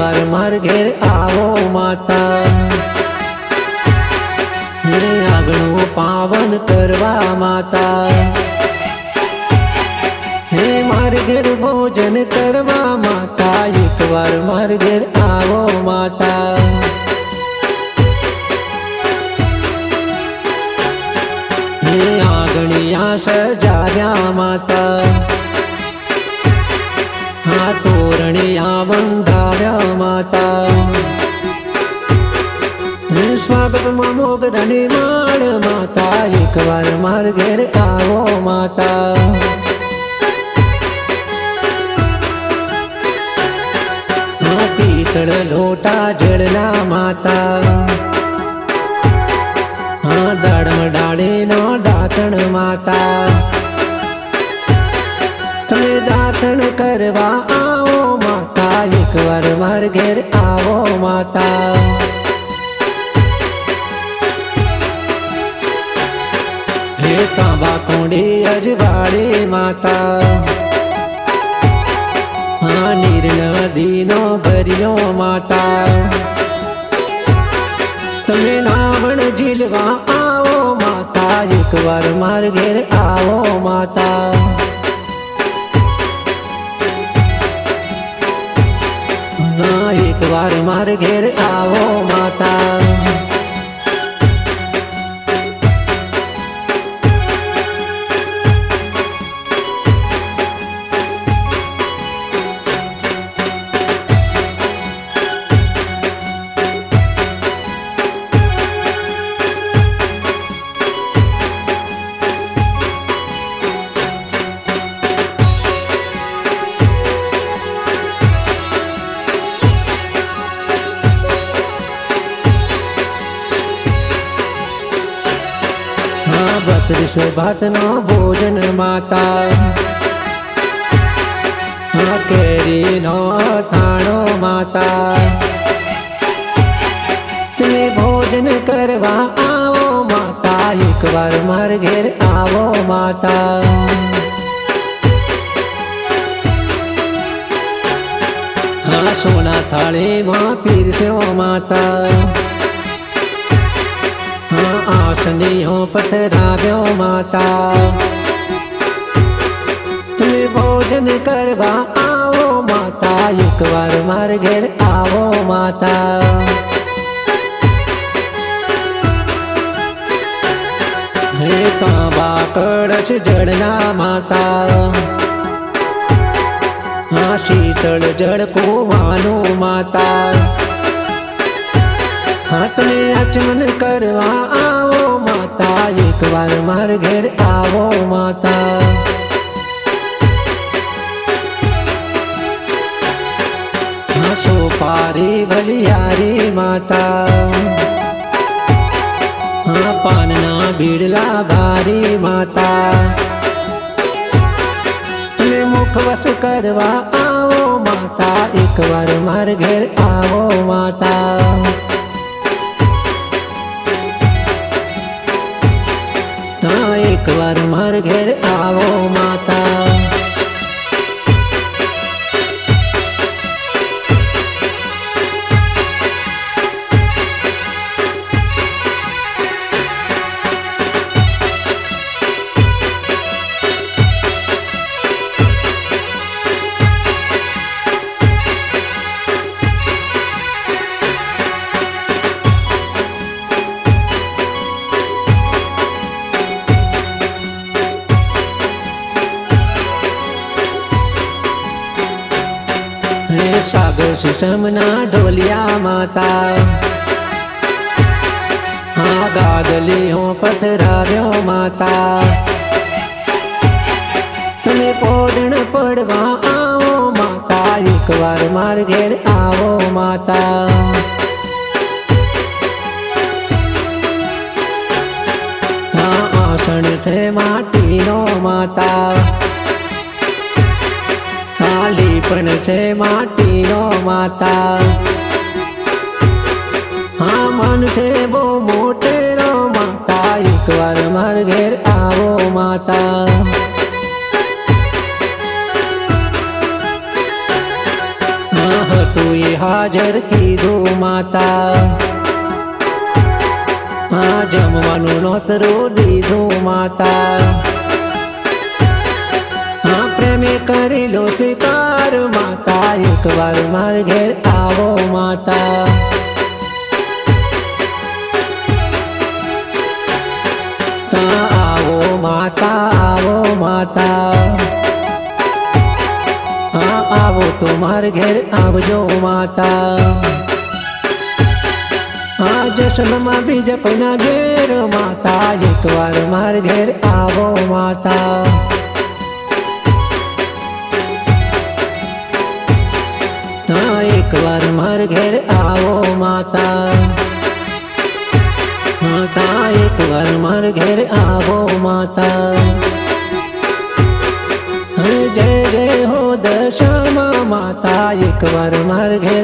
વાર માર ઘેર આવો માતા, મેરે આંગણું પાવન કરવા માતા, હે માર ઘેર ભોજન કરવા માતા, એક વાર માર ઘેર આવો માતા। હે આંગણિયા સજાવ્યા માતા, હા તોરણિયા બંધાવ્યા માતા, સ્વાગતમાં મોગરાની માળ માતા, એક વાર માર ઘેર આવો માતા। હા પિત્તળ લોટા જળના માતા, હા દાડમ ડાળીનો દાંતણ માતા, તમે દાંતણ કરવા આવો માતા, એક વાર માર ઘેર આવો માતા। હે તાંબા કોંડી અજવાળી માતા, હા નીર નદીનો ભર્યો માતા, તમે નાવણ ઝીલવા આવો માતા, એક વાર માર ઘેર આવો માતા। હા એક વાર માર ઘેર આવો માતા। બત્રીસ ભાતનો ભોજન માતા, હા કેરીનો અથાણો માતા, તમે ભોજન કરવા આવો માતા, એક વાર માર ઘેર આવો માતા। હા સોના થાળીમાં પીરસ્યો માતા, આસનીઓ પથરાવ્યો માતા, તમે ભોજન કરવા આવો માતા, એક વાર માર ઘેર આવો માતા। હે તાંબા કળશ જળના માતા, હા શીતળ જળ કુવાનું માતા, હાથને આચમન કરવા આવો માતા, એક વાર માર ઘેર આવો માતા। હા સોપારી ભલિયારી માતા, હા પાનના બીડલા ભારી માતા, અને મુખવસ કરવા આવો માતા, એક વાર માર ઘેર આવો માતા। એક વાર માર ઘેર આવો માતા। સાગર સુષમના ઢોલિયા માતા, હા ગાદલીઓ પથરાવ્યો માતા, તમે પોડણ પડવા આવો માતા, એક વાર માર ઘેર આવો માતા। હા આસણ છે માટીનો માતા, થાળી પણ છે માટીનો માતા, હા મન છે બહુ મોટેરો માતા, એક વાર માર ઘેર આવો માતા। હતું એ હાજર કીધું માતા હા જમવાનું નોતરું દીધું માતા હા પ્રેમે કરેલો સ્વીકાર માતા એકવાર માર ઘેર આવો માતા આવો માતા આવો માતા હા આવો તો માર ઘેર આવજો માતા હા જશનમાં બીજા કોઈના ઘેર માતા એકવાર માર ઘેર આવો માતા હા એકવાર માર ઘેર આવો માતા માતા એકવાર માર ઘેર આવો માતા જય જય હો દશામાં માતા એકવાર માર ઘેર